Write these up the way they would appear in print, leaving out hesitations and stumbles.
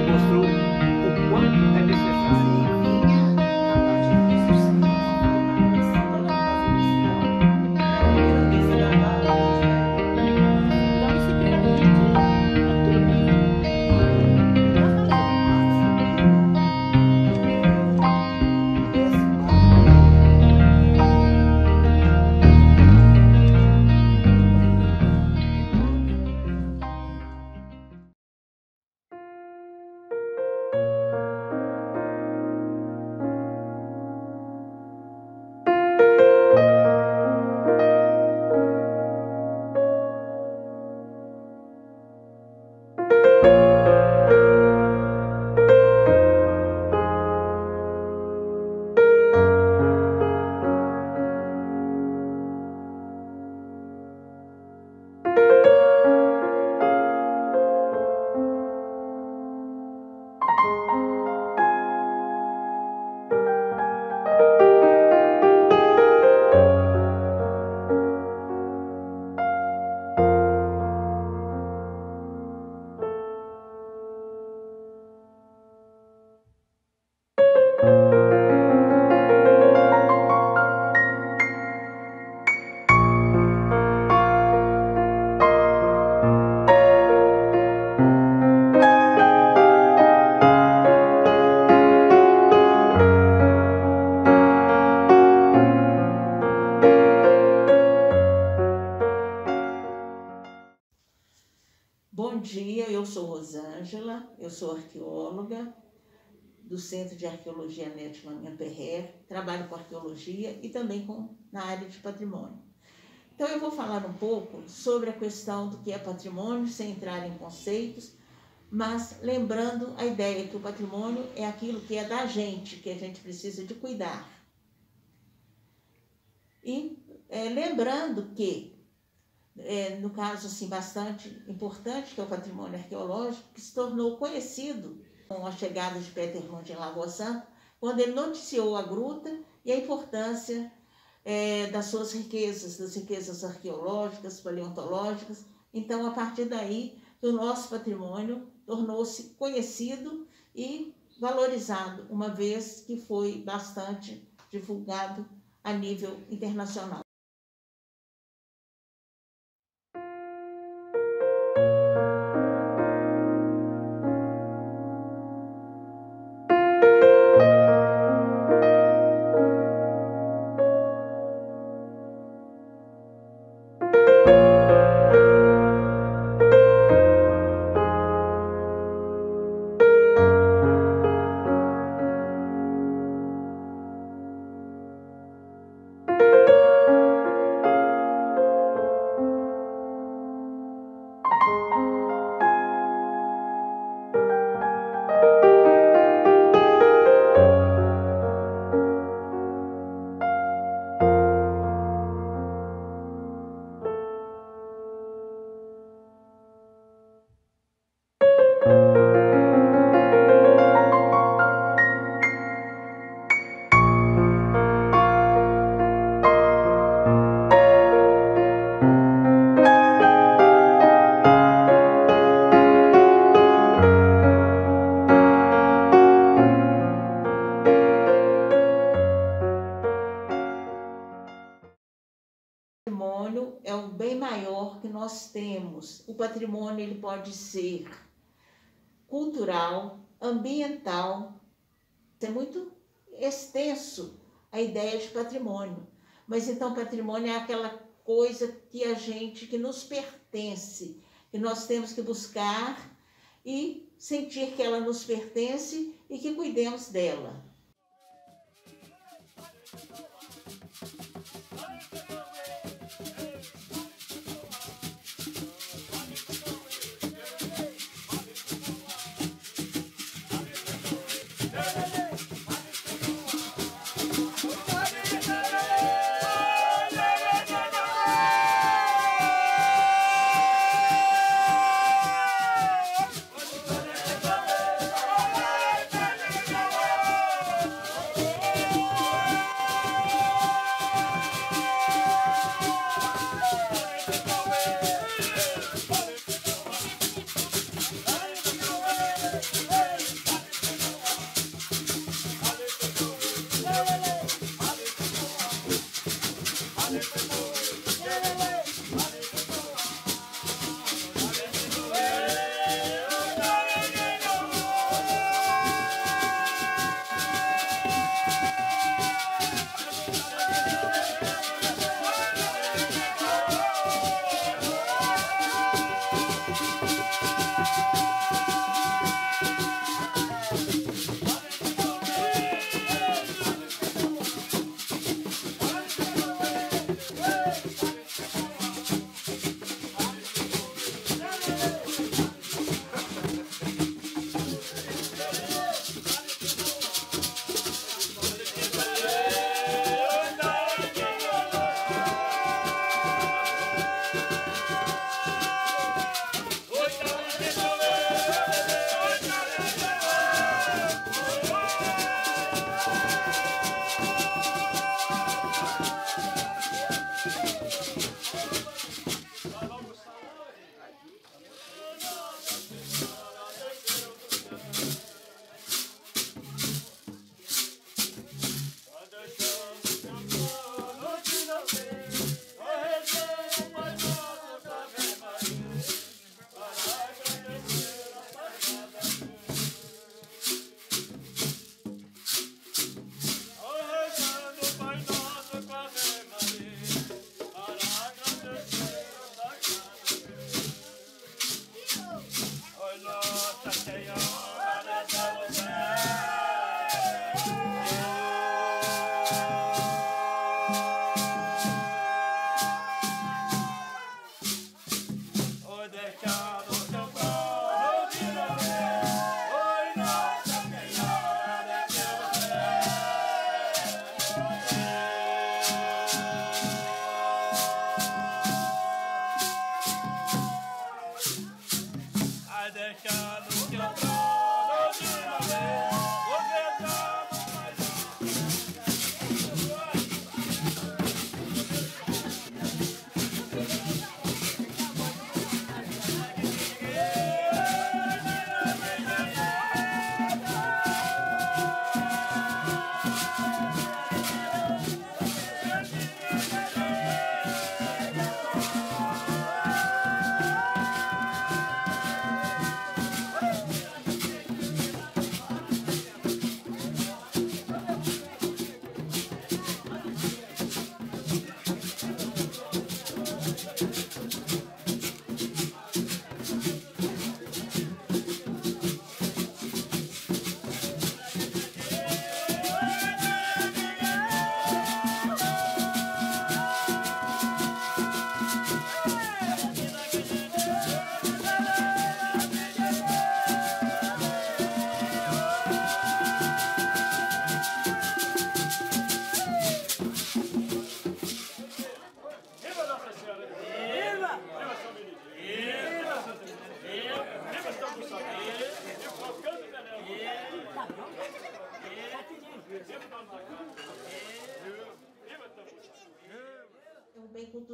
mostrou o quanto é necessário. Bom dia, eu sou Rosângela, eu sou arqueóloga do Centro de Arqueologia Neto Perrer, trabalho com arqueologia e também na área de patrimônio. Então eu vou falar um pouco sobre a questão do que é patrimônio, sem entrar em conceitos, mas lembrando a ideia que o patrimônio é aquilo que é da gente, que a gente precisa de cuidar. E lembrando que no caso assim, bastante importante, que é o patrimônio arqueológico, que se tornou conhecido com a chegada de Peter Lund em Lagoa Santa, quando ele noticiou a gruta e a importância das suas riquezas, das riquezas arqueológicas, paleontológicas. Então, a partir daí, o nosso patrimônio tornou-se conhecido e valorizado, uma vez que foi bastante divulgado a nível internacional. O patrimônio é o bem maior que nós temos. O patrimônio ele pode ser cultural, ambiental. É muito extenso a ideia de patrimônio. Mas então patrimônio é aquela coisa que nos pertence, que nós temos que buscar e sentir que ela nos pertence e que cuidemos dela.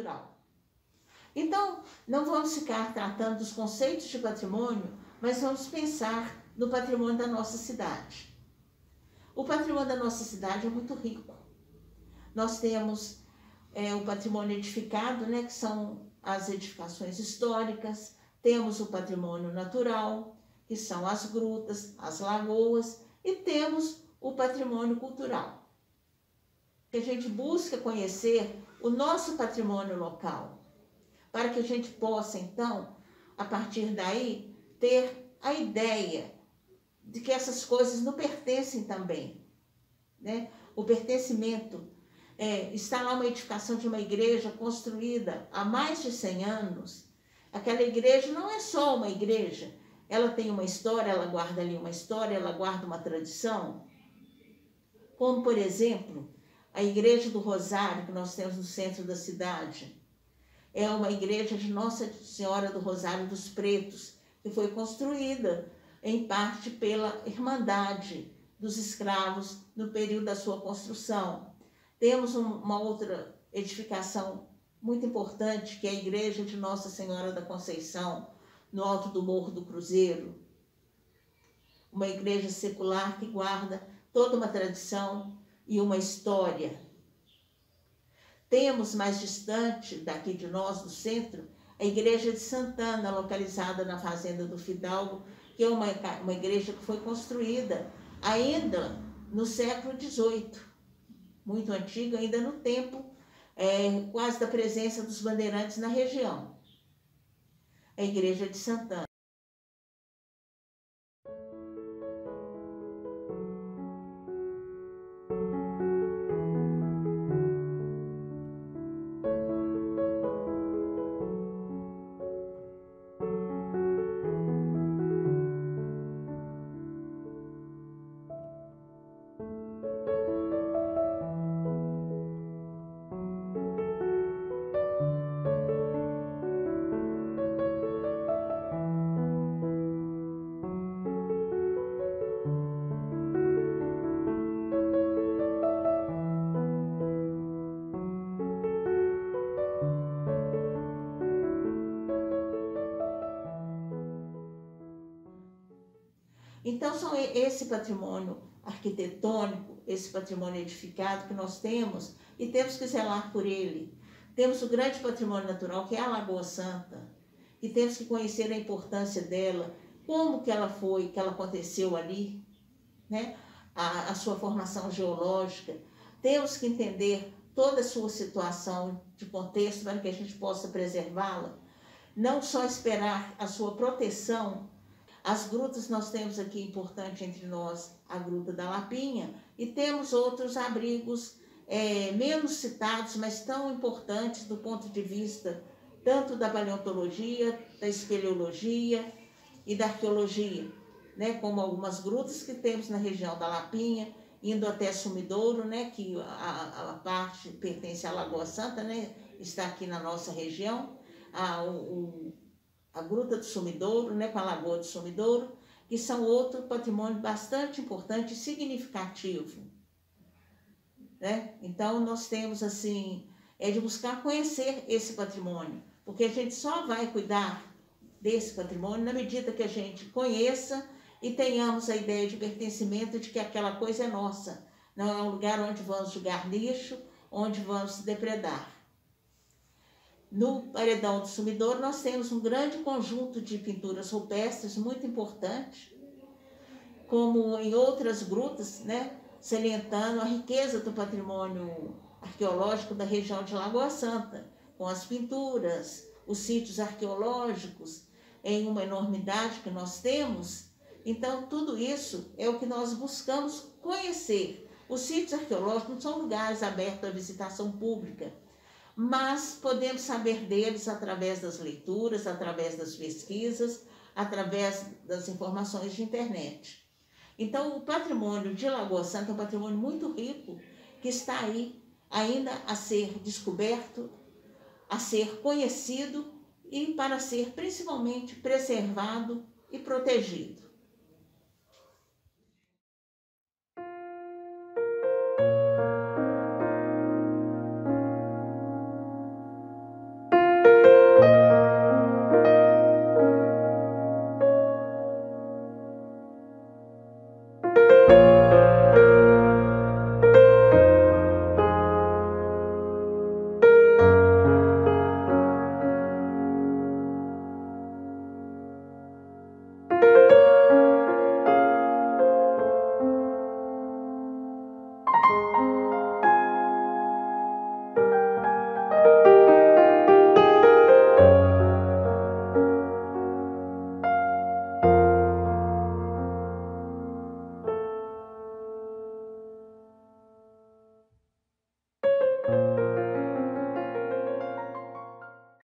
cultural. Então, não vamos ficar tratando dos conceitos de patrimônio, mas vamos pensar no patrimônio da nossa cidade. O patrimônio da nossa cidade é muito rico. Nós temos o patrimônio edificado, né, que são as edificações históricas, temos o patrimônio natural, que são as grutas, as lagoas, e temos o patrimônio cultural. Que a gente busca conhecer o nosso patrimônio local, para que a gente possa, então, a partir daí, ter a ideia de que essas coisas não pertencem também, né? O pertencimento, está lá uma edificação de uma igreja construída há mais de 100 anos, aquela igreja não é só uma igreja, ela tem uma história, ela guarda ali uma história, ela guarda uma tradição, como, por exemplo, a Igreja do Rosário, que nós temos no centro da cidade, é uma igreja de Nossa Senhora do Rosário dos Pretos, que foi construída em parte pela Irmandade dos Escravos no período da sua construção. Temos uma outra edificação muito importante, que é a Igreja de Nossa Senhora da Conceição, no alto do Morro do Cruzeiro. Uma igreja secular que guarda toda uma tradição e uma história. Temos mais distante daqui de nós, do centro, a Igreja de Santana, localizada na Fazenda do Fidalgo, que é uma igreja que foi construída ainda no século XVIII, muito antiga, ainda no tempo quase da presença dos bandeirantes na região. A Igreja de Santana. Então, são esse patrimônio arquitetônico, esse patrimônio edificado que nós temos e temos que zelar por ele. Temos o grande patrimônio natural, que é a Lagoa Santa, e temos que conhecer a importância dela, como que ela foi, que ela aconteceu ali, né? A sua formação geológica. Temos que entender toda a sua situação de contexto para que a gente possa preservá-la. Não só esperar a sua proteção. As grutas nós temos aqui, importante entre nós, a Gruta da Lapinha, e temos outros abrigos menos citados, mas tão importantes do ponto de vista tanto da paleontologia, da espeleologia e da arqueologia, né? Como algumas grutas que temos na região da Lapinha, indo até Sumidouro, né? Que a parte pertence à Lagoa Santa, né? Está aqui na nossa região, a Gruta do Sumidouro, né, com a Lagoa do Sumidouro, que são outro patrimônio bastante importante e significativo, né? Então, nós temos, assim, de buscar conhecer esse patrimônio, porque a gente só vai cuidar desse patrimônio na medida que a gente conheça e tenhamos a ideia de pertencimento de que aquela coisa é nossa, não é um lugar onde vamos jogar lixo, onde vamos se depredar. No Paredão do Sumidouro, nós temos um grande conjunto de pinturas rupestres muito importante, como em outras grutas, né, salientando a riqueza do patrimônio arqueológico da região de Lagoa Santa, com as pinturas, os sítios arqueológicos, em uma enormidade que nós temos. Então, tudo isso é o que nós buscamos conhecer. Os sítios arqueológicos não são lugares abertos à visitação pública, mas podemos saber deles através das leituras, através das pesquisas, através das informações de internet. Então, o patrimônio de Lagoa Santa é um patrimônio muito rico, que está aí ainda a ser descoberto, a ser conhecido e para ser principalmente preservado e protegido.